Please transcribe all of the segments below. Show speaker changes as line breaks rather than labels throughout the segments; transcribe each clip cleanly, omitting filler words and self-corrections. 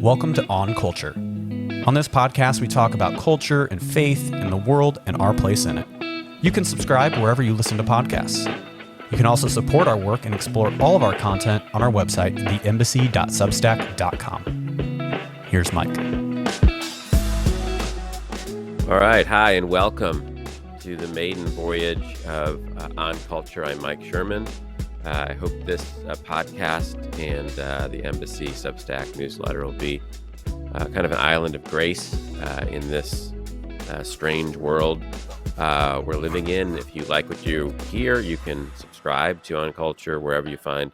Welcome to On Culture. On this podcast, we talk about culture and faith and the world and our place in it. You can subscribe wherever you listen to podcasts. You can also support our work and explore all of our content on our website, theembassy.substack.com. Here's Mike.
All right. Hi, and welcome to the maiden voyage of On Culture. I'm Mike Sherman. I hope this podcast and the Embassy Substack newsletter will be kind of an island of grace in this strange world we're living in. If you like what you hear, you can subscribe to On Culture wherever you find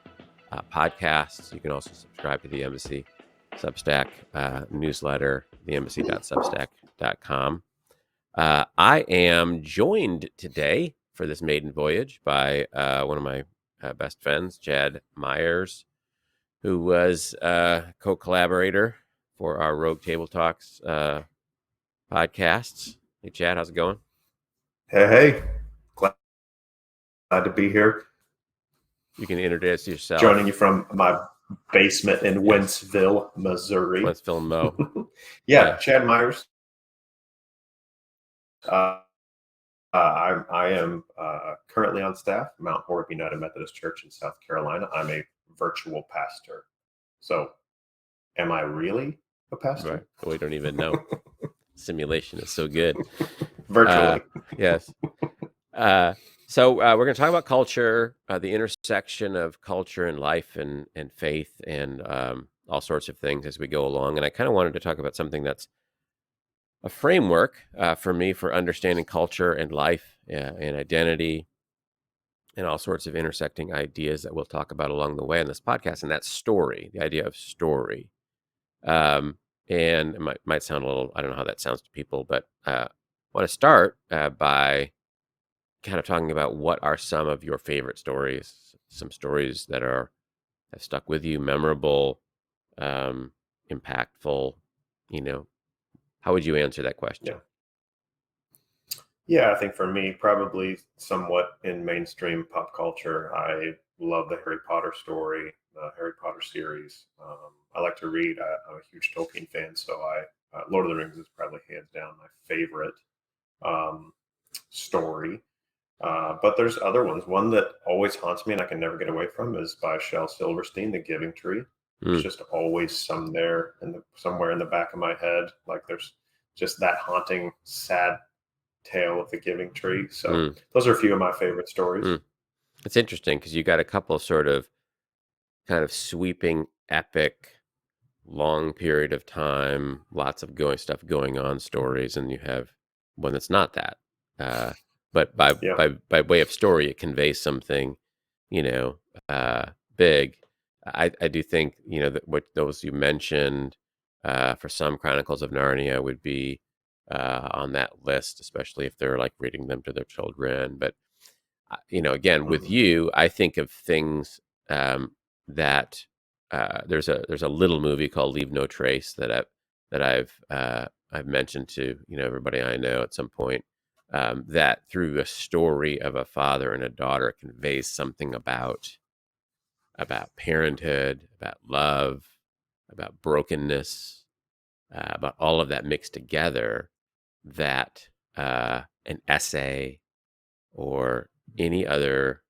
podcasts. You can also subscribe to the Embassy Substack newsletter, theembassy.substack.com. I am joined today for this maiden voyage by one of my best friends, Chad Myers, who was co-collaborator for our Rogue Table Talks podcasts. Hey, Chad, how's it going?
Hey. Glad to be here.
You can introduce yourself.
Joining you from my basement in Wentzville, Missouri.
Wentzville, Mo.
Yeah, Chad Myers. I am currently on staff at Mount Horeb United Methodist Church in South Carolina. I'm a virtual pastor. So, am I really a pastor?
Right. We don't even know. Simulation is so good.
Virtually.
Yes. So we're going to talk about culture, the intersection of culture and life and faith and all sorts of things as we go along. And I kind of wanted to talk about something that's a framework for me for understanding culture and life and identity and all sorts of intersecting ideas that we'll talk about along the way in this podcast. And that's story, the idea of story. And it might sound a little, I don't know how that sounds to people, but I want to start by kind of talking about what are some of your favorite stories, some stories that have stuck with you, memorable, impactful, How would you answer that question?
Yeah, I think for me, probably somewhat in mainstream pop culture, I love the Harry Potter story, the Harry Potter series. I like to read. I'm a huge Tolkien fan, so Lord of the Rings is probably hands down my favorite story. But there's other ones. One that always haunts me and I can never get away from is by Shel Silverstein, The Giving Tree. It's just always somewhere in the back of my head. Like there's just that haunting, sad tale of the Giving Tree. So those are a few of my favorite stories.
It's interesting because you got a couple of sort of kind of sweeping, epic, long period of time, lots of stuff going on stories, and you have one that's not that. But by way of story, it conveys something, big. I do think, that what those you mentioned for some Chronicles of Narnia would be on that list, especially if they're like reading them to their children. But, again, with you, I think of things that there's a little movie called Leave No Trace that I've mentioned to, everybody I know at some point. That through a story of a father and a daughter conveys something about parenthood, about love, about brokenness, about all of that mixed together, that an essay or any other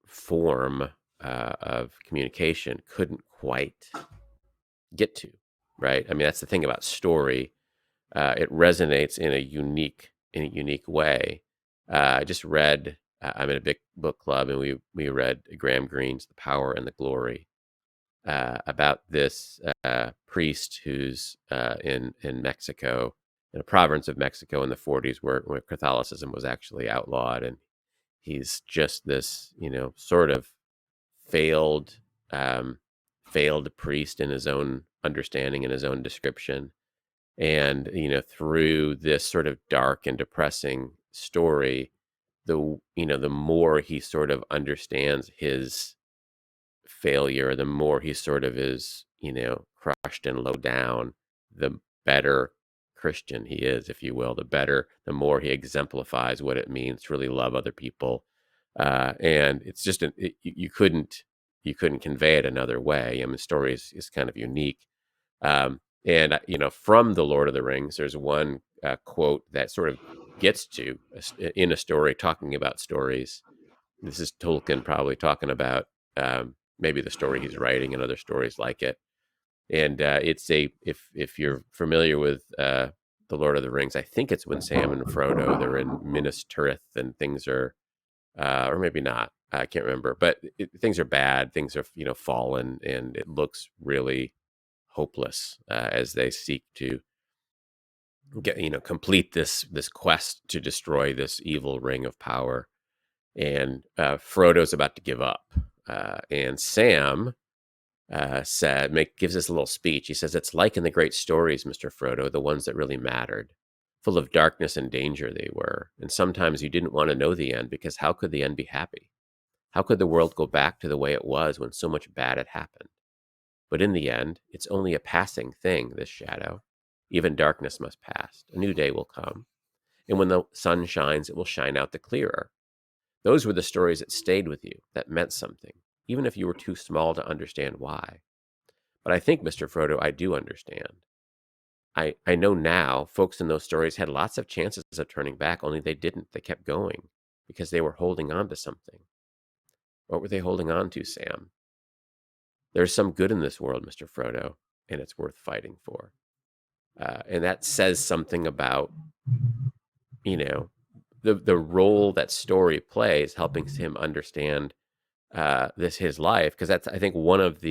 form of communication couldn't quite get to, right? I mean, that's the thing about story. It resonates in a unique way. I just read, I'm in a big book club, and we read Graham Greene's The Power and the Glory, about this priest who's in Mexico, in a province of Mexico in the 40s where Catholicism was actually outlawed. And he's just this, sort of failed priest in his own understanding and his own description. And, through this sort of dark and depressing story, the more he sort of understands his failure, the more he sort of is, crushed and low down, the better Christian he is, if you will, the more he exemplifies what it means to really love other people. And it's just, you couldn't convey it another way. I mean, the story is kind of unique. And from the Lord of the Rings, there's one quote that sort of gets to in a story, talking about stories. This is Tolkien probably talking about maybe the story he's writing and other stories like it. And it's if you're familiar with the Lord of the Rings, I think it's when Sam and Frodo, they're in Minas Tirith and things are, or maybe not, I can't remember, but things are bad, things are fallen, and it looks really hopeless as they seek to complete this quest to destroy this evil ring of power. And Frodo's about to give up, and Sam gives this little speech. He says, "It's like in the great stories, Mr. Frodo, the ones that really mattered. Full of darkness and danger they were, and sometimes you didn't want to know the end, because how could the end be happy? How could the world go back to the way it was when so much bad had happened? But in the end, it's only a passing thing, this shadow. Even darkness must pass. A new day will come. And when the sun shines, it will shine out the clearer. Those were the stories that stayed with you, that meant something, even if you were too small to understand why. But I think, Mr. Frodo, I do understand. I know now folks in those stories had lots of chances of turning back, only they didn't. They kept going because they were holding on to something. What were they holding on to, Sam? There's some good in this world, Mr. Frodo, and it's worth fighting for." And that says something about, the role that story plays, helping him understand his life, because that's, I think, one of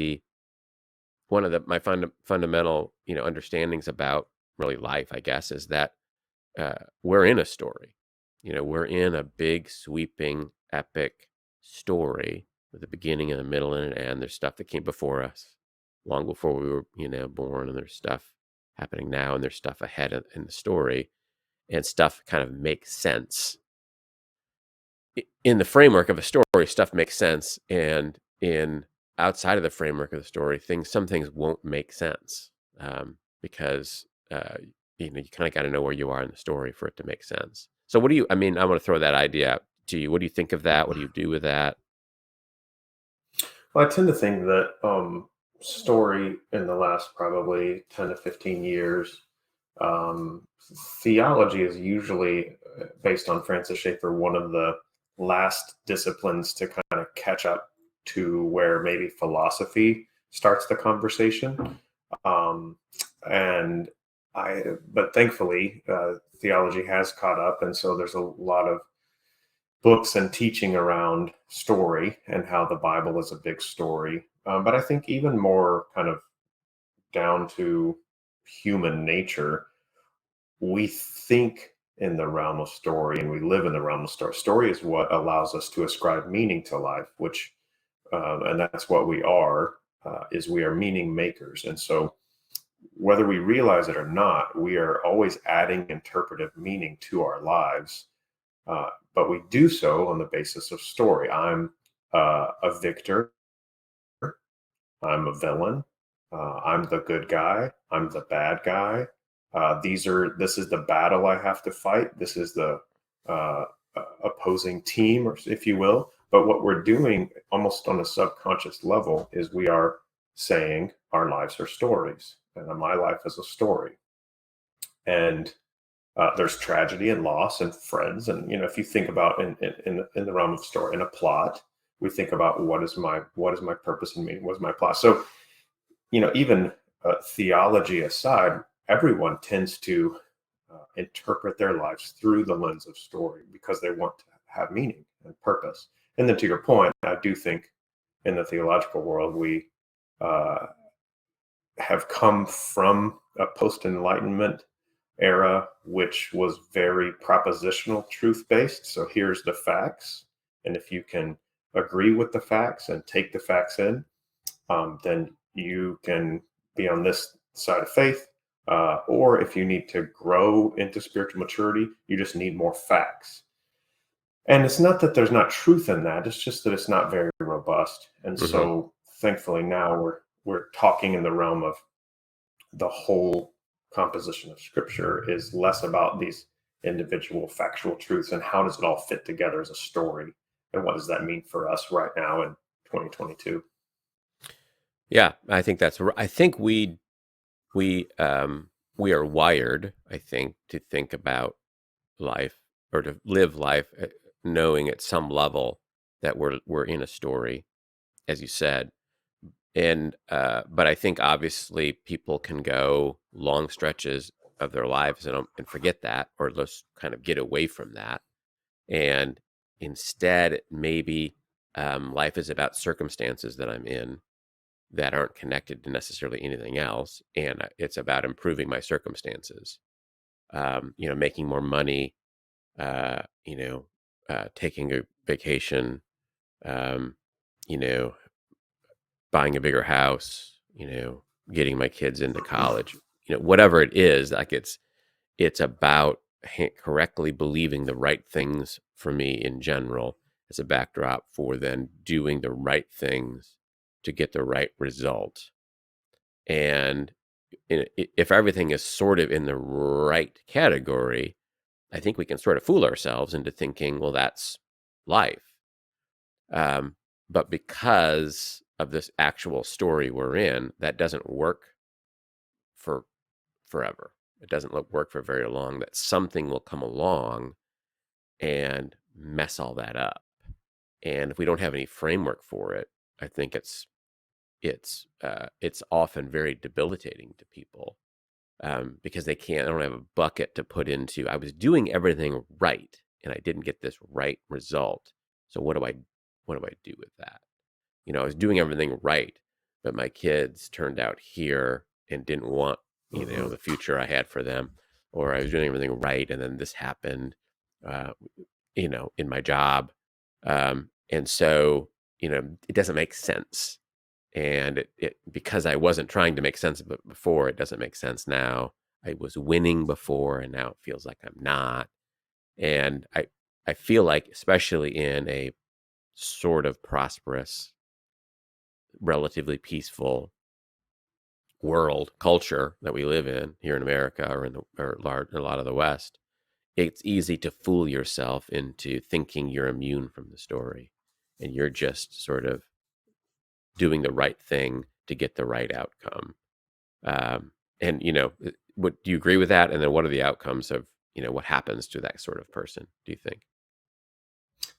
my fundamental understandings about really life, I guess, is that we're in a story. We're in a big, sweeping, epic story with a beginning and a middle and an end. There's stuff that came before us, long before we were, born, and there's stuff happening now, and there's stuff ahead in the story, and stuff kind of makes sense. In the framework of a story, stuff makes sense, and in outside of the framework of the story, some things won't make sense, because you kind of got to know where you are in the story for it to make sense. So I want to throw that idea out to you. What do you think of that? What do you do with that?
Well, I tend to think that story in the last probably 10 to 15 years, theology is usually, based on Francis Schaeffer, one of the last disciplines to kind of catch up to where maybe philosophy starts the conversation. But thankfully, theology has caught up. And so there's a lot of books and teaching around story and how the Bible is a big story. But I think even more kind of down to human nature, we think in the realm of story and we live in the realm of story. Story is what allows us to ascribe meaning to life, and that's what we are, is we are meaning makers. And so whether we realize it or not, we are always adding interpretive meaning to our lives. But we do so on the basis of story. I'm a victor. I'm a villain. I'm the good guy. I'm the bad guy. This is the battle I have to fight. This is the opposing team, or if you will. But what we're doing almost on a subconscious level is we are saying our lives are stories, and my life is a story. And there's tragedy and loss and friends. And, if you think about in the realm of story, in a plot, we think about what is my purpose and meaning, what is my plot. So, even theology aside, everyone tends to interpret their lives through the lens of story because they want to have meaning and purpose. And then to your point, I do think in the theological world, we have come from a post-Enlightenment era, which was very propositional, truth-based. So here's the facts. And if you can agree with the facts and take the facts in, then you can be on this side of faith. Or if you need to grow into spiritual maturity, you just need more facts. And it's not that there's not truth in that. It's just that it's not very robust. And so thankfully now we're talking in the realm of the whole composition of scripture is less about these individual factual truths and how does it all fit together as a story, and what does that mean for us right now in 2022.
Yeah, I think that's right. I think we we are wired, I think, to think about life or to live life knowing at some level that we're in a story, as you said. And but I think obviously people can go long stretches of their lives and forget that, or just kind of get away from that. And instead, maybe life is about circumstances that I'm in that aren't connected to necessarily anything else, and it's about improving my circumstances. Making more money, uh, you know, taking a vacation, um, you know, buying a bigger house, getting my kids into college, whatever it is, like it's about correctly believing the right things for me in general as a backdrop for then doing the right things to get the right result. And if everything is sort of in the right category, I think we can sort of fool ourselves into thinking, well, that's life. But because of this actual story we're in, that doesn't work for forever. It doesn't work for very long. That something will come along and mess all that up. And if we don't have any framework for it, I think it's often very debilitating to people, because they don't have a bucket to put into. I was doing everything right, and I didn't get this right result. So what do I do with that? I was doing everything right, but my kids turned out here and didn't want, the future I had for them, or I was doing everything right, and then this happened, uh, in my job. And so, it doesn't make sense. And it because I wasn't trying to make sense of it before, it doesn't make sense now. I was winning before, and now it feels like I'm not. And I feel like, especially in a sort of prosperous, relatively peaceful world culture that we live in here in America, or a lot of the West, it's easy to fool yourself into thinking you're immune from the story, and you're just sort of doing the right thing to get the right outcome. And what do you agree with that? And then what are the outcomes of what happens to that sort of person, do you think?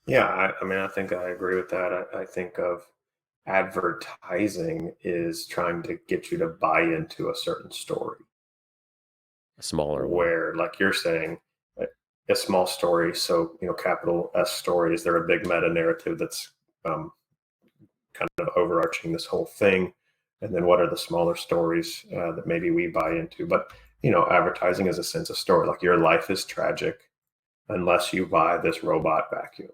Yeah, I mean, I think I agree with that. I think of advertising is trying to get you to buy into a certain story,
A smaller one.
where, like you're saying, a, a small story. So, capital S story, is there a big meta narrative that's um, kind of overarching this whole thing? And then what are the smaller stories that maybe we buy into? But, advertising is a sense of story. Like, your life is tragic unless you buy this robot vacuum.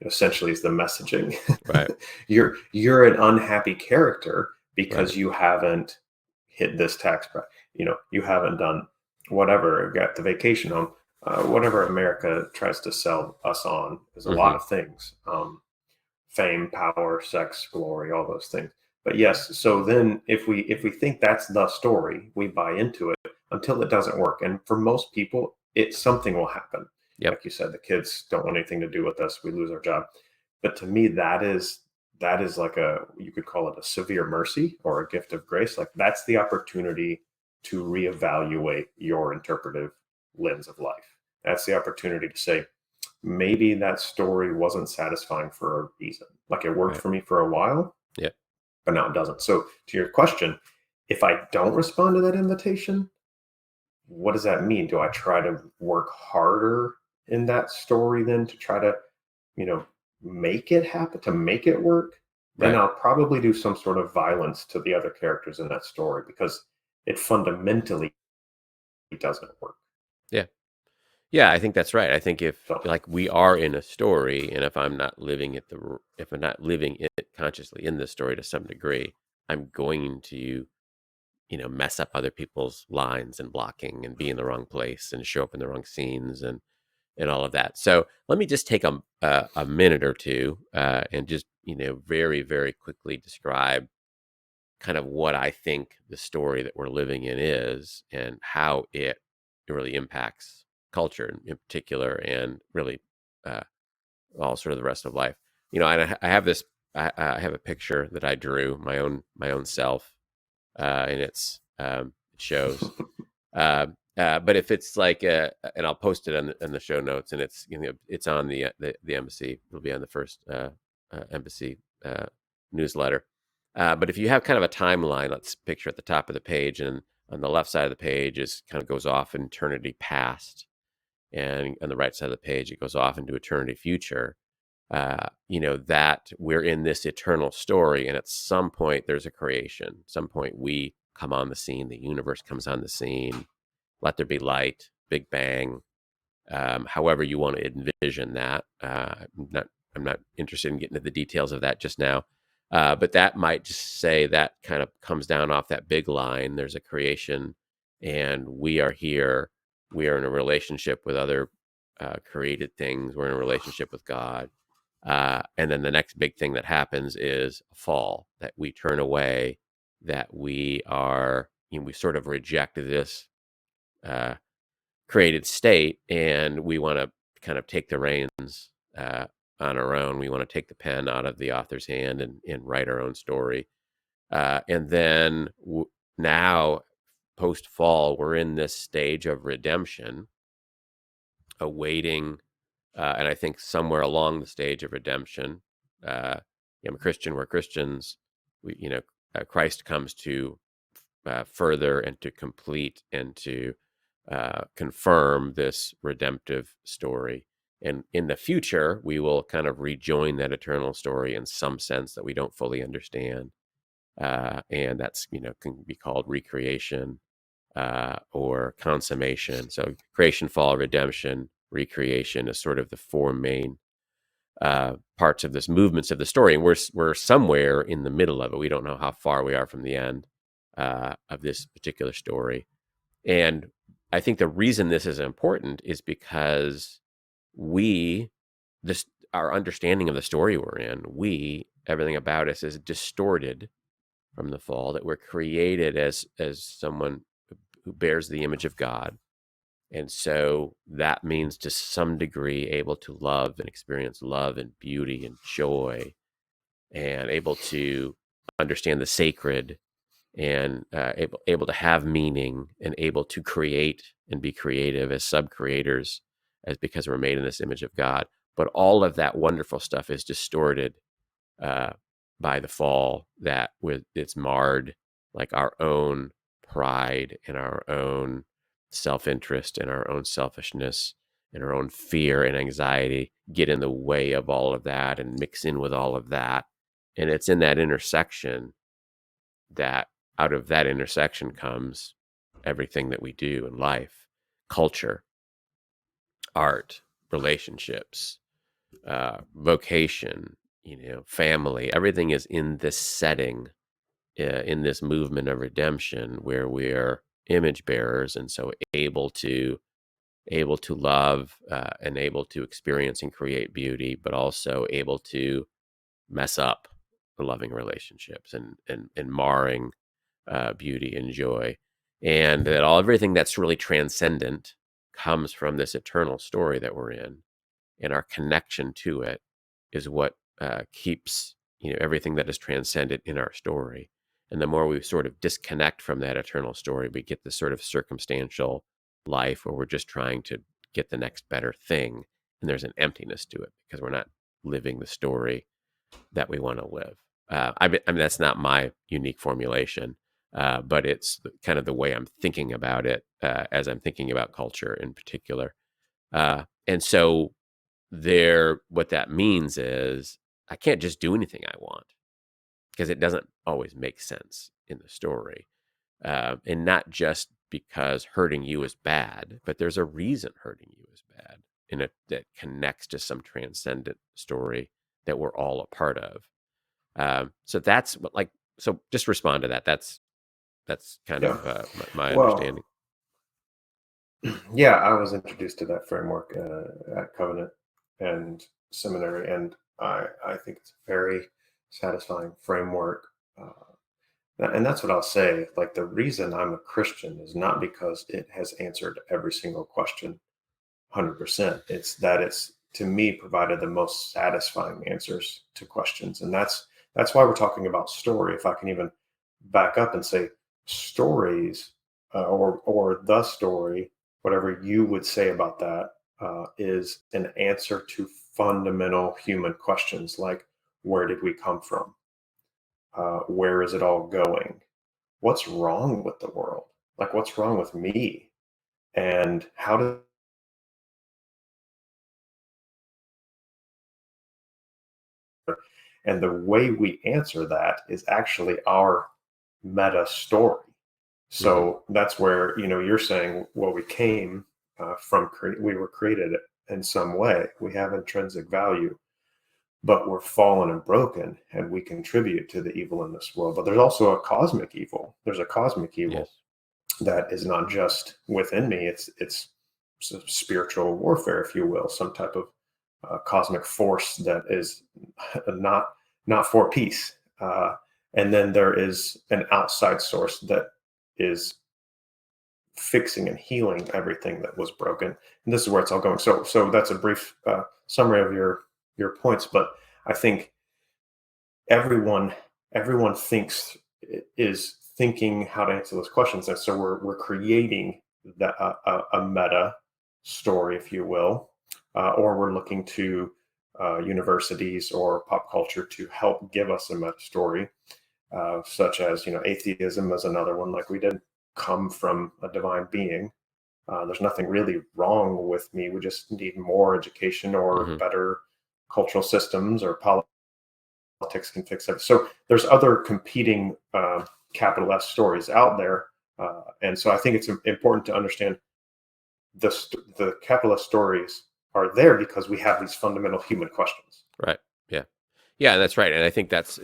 Essentially, is the messaging.
Right.
You're an unhappy character because
Right.
you haven't hit this tax bracket. You haven't done whatever, got the vacation home, whatever America tries to sell us on is a lot
Mm-hmm.
of things. Fame, power, sex, glory, all those things. But yes, so then if we think that's the story, we buy into it until it doesn't work. And for most people, something will happen.
Yep.
Like you said, the kids don't want anything to do with us. We lose our job. But to me, that is like you could call it a severe mercy or a gift of grace. Like, that's the opportunity to reevaluate your interpretive lens of life. That's the opportunity to say, maybe that story wasn't satisfying for a reason. Like, it worked
Right.
for me for a while,
Yep.
but now it doesn't. So, to your question, if I don't respond to that invitation, what does that mean? Do I try to work harder in that story then to try to, you know, make it happen, to make it work? Then
Right.
I'll probably do some sort of violence to the other characters in that story because it fundamentally doesn't work.
Yeah. Yeah, I think that's right. I think if,
So,
like, we are in a story, and if I'm not living if I'm not living it consciously in the story to some degree, I'm going to, mess up other people's lines and blocking and be in the wrong place and show up in the wrong scenes and all of that. So let me just take a minute or two, and just, very, very quickly describe kind of what I think the story that we're living in is, and how it really impacts culture in particular, and really uh, all sort of the rest of life. I have this. I have a picture that I drew my own self, and it's shows. But if it's like, and I'll post it in the show notes, and it's it's on the embassy. It'll be on the first embassy newsletter. But if you have kind of a timeline, let's picture at the top of the page, and on the left side of the page is kind of goes off in eternity past, and on the right side of the page it goes off into eternity future. That we're in this eternal story, and at some point there's a creation. At some point we come on the scene, the universe comes on the scene, let there be light, Big Bang, however you want to envision that. I'm not interested in getting into the details of that just now, but that might just say that kind of comes down off that big line. There's a creation, and we are here. We are in a relationship with other created things. We're in a relationship with God. And then the next big thing that happens is a fall, that we turn away, that we are, we sort of reject this created state, and we want to kind of take the reins on our own. We want to take the pen out of the author's hand and write our own story. And then now, post fall, we're in this stage of redemption, awaiting. And I think somewhere along the stage of redemption, I'm a Christian. We're Christians. Christ comes to further and to complete and to confirm this redemptive story. And in the future, we will kind of rejoin that eternal story in some sense that we don't fully understand. And that's, can be called recreation or consummation. So creation, fall, redemption, recreation is sort of the four main parts of this movements of the story. And we're somewhere in the middle of it. We don't know how far we are from the end of this particular story. And I think the reason this is important is because our understanding of the story we're in, everything about us is distorted from the fall, that we're created as someone who bears the image of God. And so that means to some degree able to love and experience love and beauty and joy, and able to understand the sacred, and able to have meaning, and able to create and be creative as sub-creators, as because we're made in this image of God. But all of that wonderful stuff is distorted by the fall, that it's marred, like our own pride and our own self-interest and our own selfishness and our own fear and anxiety get in the way of all of that and mix in with all of that. And it's in that intersection that out of that intersection comes everything that we do in life: culture, art, relationships, vocation, family. Everything is in this setting, in this movement of redemption, where we're image bearers, and so able to love and able to experience and create beauty, but also able to mess up the loving relationships and marring beauty and joy. And that everything that's really transcendent comes from this eternal story that we're in, and our connection to it is what keeps everything that is transcendent in our story. And the more we sort of disconnect from that eternal story, we get this sort of circumstantial life where we're just trying to get the next better thing, and there's an emptiness to it because we're not living the story that we want to live. I mean, that's not my unique formulation, but it's kind of the way I'm thinking about it as I'm thinking about culture in particular. And so what that means is I can't just do anything I want, because it doesn't always make sense in the story. And not just because hurting you is bad, but there's a reason hurting you is bad, and that connects to some transcendent story that we're all a part of. So that's so just respond to that. That's kind of my understanding.
Yeah, I was introduced to that framework at Covenant and seminary, and I think it's a very satisfying framework. And that's what I'll say. Like, the reason I'm a Christian is not because it has answered every single question 100%. It's that it's, to me, provided the most satisfying answers to questions. And that's why we're talking about story. If I can even back up and say, stories or the story, whatever you would say about that, is an answer to fundamental human questions like, where did we come from? Where is it all going? What's wrong with the world? Like, what's wrong with me? And how does and the way we answer that is actually our meta story. So that's where, you're saying, well, we came we were created in some way. We have intrinsic value, but we're fallen and broken, and we contribute to the evil in this world. But there's also a cosmic evil. There's a cosmic evil
Yes.
that is not just within me. It's spiritual warfare, if you will, some type of cosmic force that is not for peace. And then there is an outside source that is fixing and healing everything that was broken. And this is where it's all going. So that's a brief summary of your points. But I think everyone thinks is thinking how to answer those questions. And so we're creating a meta story, if you will, or we're looking to universities or pop culture to help give us a meta story, such as, atheism is another one. Like, we didn't come from a divine being. There's nothing really wrong with me. We just need more education or better cultural systems, or politics can fix it. So there's other competing capital S stories out there. And so I think it's important to understand the capital S stories are there because we have these fundamental human questions.
Right. Yeah. Yeah, that's right. And I think it's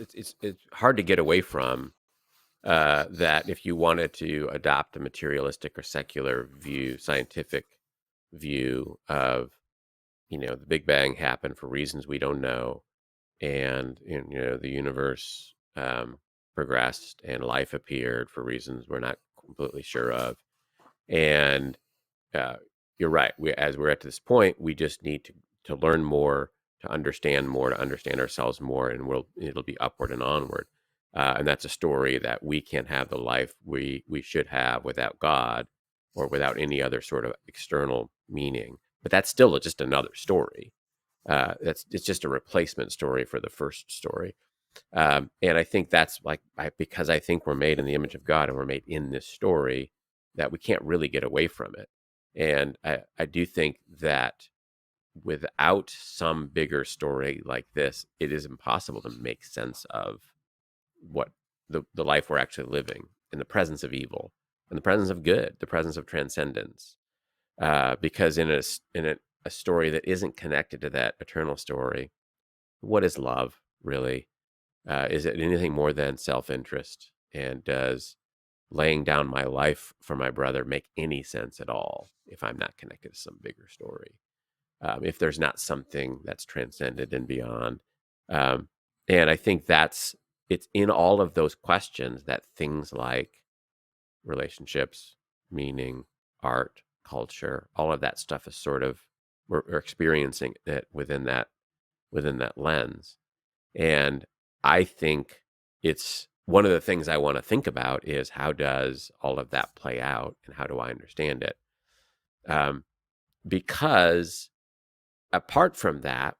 hard to get away from that if you wanted to adopt a materialistic or secular view, scientific view of, the Big Bang happened for reasons we don't know, and the universe progressed and life appeared for reasons we're not completely sure of. And you're right. As we're at this point, we just need to learn more, to understand ourselves more, and it'll be upward and onward. And that's a story that we can't have the life we should have without God or without any other sort of external meaning. But that's still just another story. It's just a replacement story for the first story. And I think that's because I think we're made in the image of God and we're made in this story, that we can't really get away from it. And I do think that without some bigger story like this, it is impossible to make sense of what the life we're actually living in the presence of evil and the presence of good, the presence of transcendence. Because in a story that isn't connected to that eternal story, what is love really? Is it anything more than self-interest? And does laying down my life for my brother make any sense at all if I'm not connected to some bigger story? If there's not something that's transcended and beyond. And I think it's in all of those questions that things like relationships, meaning, art, culture, all of that stuff is sort of, we're experiencing it within that lens. And I think it's one of the things I want to think about is, how does all of that play out and how do I understand it? Because apart from that,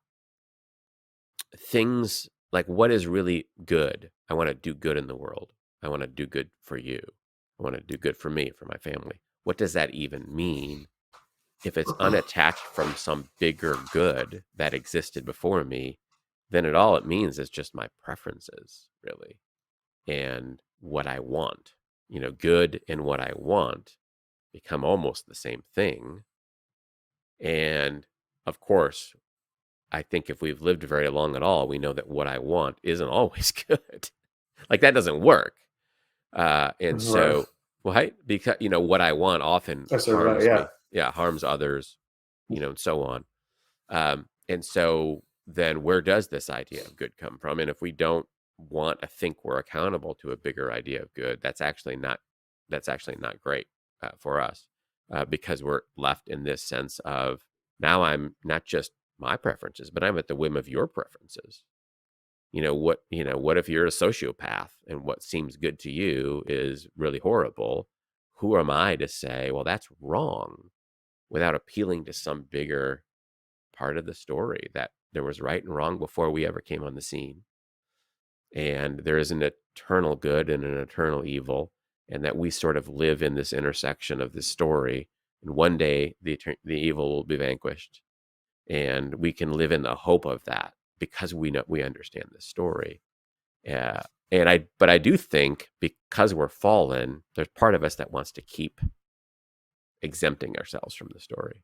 things like, what is really good? I want to do good in the world. I want to do good for you. I want to do good for me, for my family. What does that even mean if it's unattached from some bigger good that existed before me? Then all it means is just my preferences, really, and what I want. Good and what I want become almost the same thing. And of course, I think if we've lived very long at all, we know that what I want isn't always good. Like, that doesn't work. And so, right, because what I want often harms me. Yeah, harms others, and so on. And so then where does this idea of good come from? And if we don't want to think we're accountable to a bigger idea of good, that's actually not great for us, because we're left in this sense of, now I'm not just my preferences, but I'm at the whim of your preferences. What if you're a sociopath and what seems good to you is really horrible? who am I to say, well, that's wrong, without appealing to some bigger part of the story, that there was right and wrong before we ever came on the scene, and there is an eternal good and an eternal evil, and that we sort of live in this intersection of this story, and one day the evil will be vanquished, and we can live in the hope of that because we understand this story. But I do think, because we're fallen, there's part of us that wants to keep exempting ourselves from the story,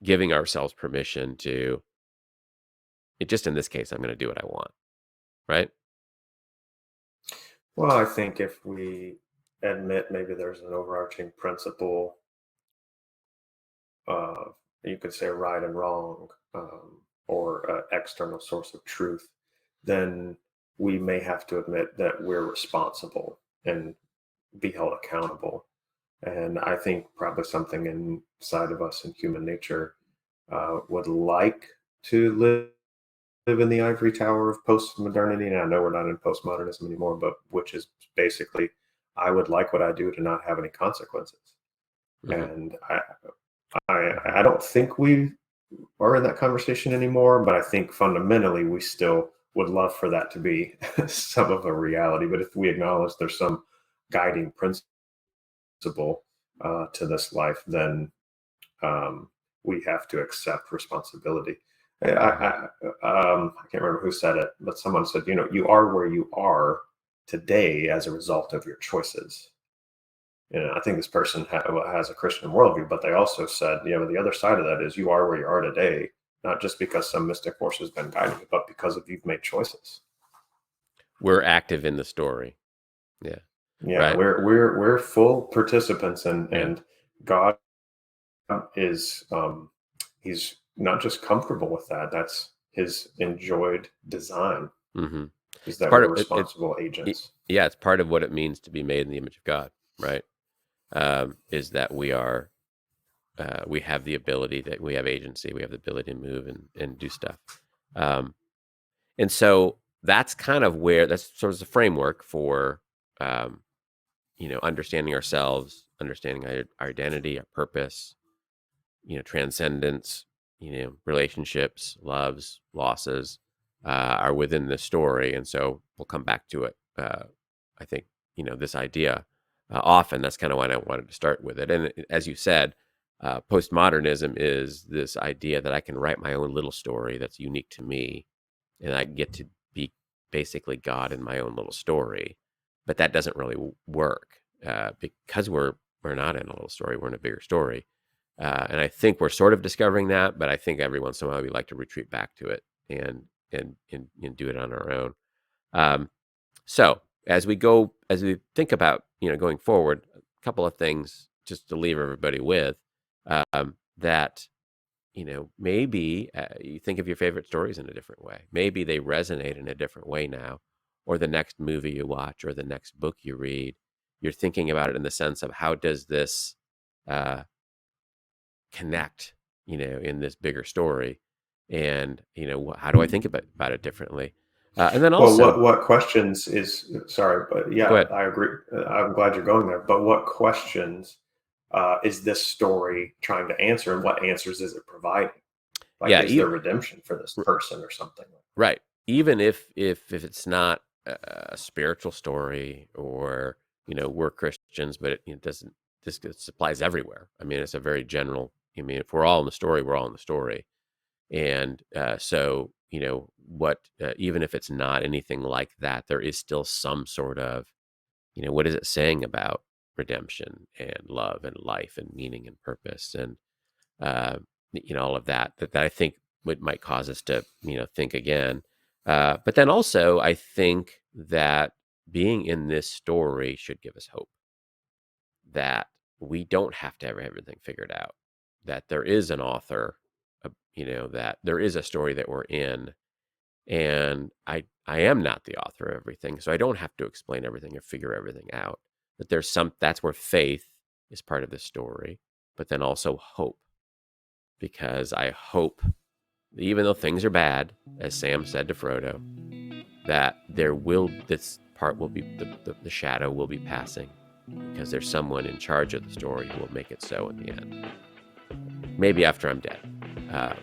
giving ourselves permission to, just in this case, I'm going to do what I want, right?
Well, I think if we admit maybe there's an overarching principle of, you could say, right and wrong, or an external source of truth, then we may have to admit that we're responsible and be held accountable. And I think probably something inside of us in human nature would like to live in the ivory tower of post-modernity. And I know we're not in postmodernism anymore, but which is basically, I would like what I do to not have any consequences.
Mhm.
And I don't think we are in that conversation anymore, but I think fundamentally we still would love for that to be some of a reality. But if we acknowledge there's some guiding principle to this life, then we have to accept responsibility. I can't remember who said it, but someone said, you are where you are today as a result of your choices. I think this person has a Christian worldview, but they also said, the other side of that is you are where you are today, not just because some mystic force has been guiding you, but because of you've made choices.
We're active in the story. Yeah.
Yeah,
Right.
we're full participants, and
Yeah.
and God is he's not just comfortable with that. That's his enjoyed design,
Mm-hmm.
is that
Part
we're
of it,
responsible agents.
yeah, it's part of what it means to be made in the image of God, right? Is that we are, we have the ability, that we have agency, we have the ability to move and do stuff. And so that's kind of where, that's sort of the framework for, understanding ourselves, understanding our identity, our purpose, transcendence, relationships, loves, losses, are within the story. And so we'll come back to it. I think, this idea, often, that's kind of why I wanted to start with it. And as you said, postmodernism is this idea that I can write my own little story that's unique to me, and I get to be basically God in my own little story. But that doesn't really work, because we're not in a little story; we're in a bigger story. And I think we're sort of discovering that, but I think every once in a while we like to retreat back to it and do it on our own. So as we think about, going forward, a couple of things just to leave everybody with, that, maybe you think of your favorite stories in a different way. Maybe they resonate in a different way now, or the next movie you watch, or the next book you read, you're thinking about it in the sense of, how does this connect, in this bigger story, and how do I think about it differently? And then
Well,
also,
what questions is, sorry, but
go
yeah,
ahead.
I agree. I'm glad you're going there. But what questions is this story trying to answer, and what answers is it providing? Like,
Yeah,
is there redemption for this person or something?
right. Even if it's not a spiritual story, or we're Christians, but it doesn't. This applies everywhere. I mean, it's a very general. I mean, if we're all in the story, we're all in the story. And so, what, even if it's not anything like that, there is still some sort of, what is it saying about redemption and love and life and meaning and purpose, and all of that I think might cause us to, think again. But then also, I think that being in this story should give us hope that we don't have to have everything figured out, that there is an author, that there is a story that we're in, and I am not the author of everything, so I don't have to explain everything or figure everything out. That that's where faith is part of the story, but then also hope, because I hope, even though things are bad, as Sam said to Frodo, that this part will be, the shadow will be passing, because there's someone in charge of the story who will make it so in the end. Maybe after I'm dead.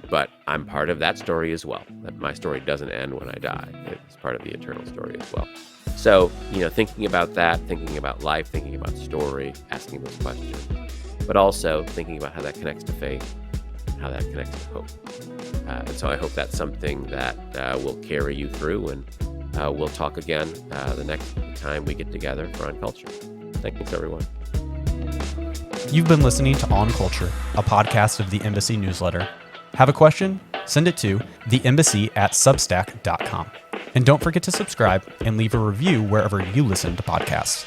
But I'm part of that story as well. That my story doesn't end when I die. It's part of the eternal story as well. So, thinking about that, thinking about life, thinking about story, asking those questions, but also thinking about how that connects to faith, how that connects to hope. And so I hope that's something that will carry you through, and we'll talk again the next time we get together for On Culture. Thanks, everyone.
You've been listening to On Culture, a podcast of the Embassy newsletter. Have a question? Send it to theembassy@substack.com. And don't forget to subscribe and leave a review wherever you listen to podcasts.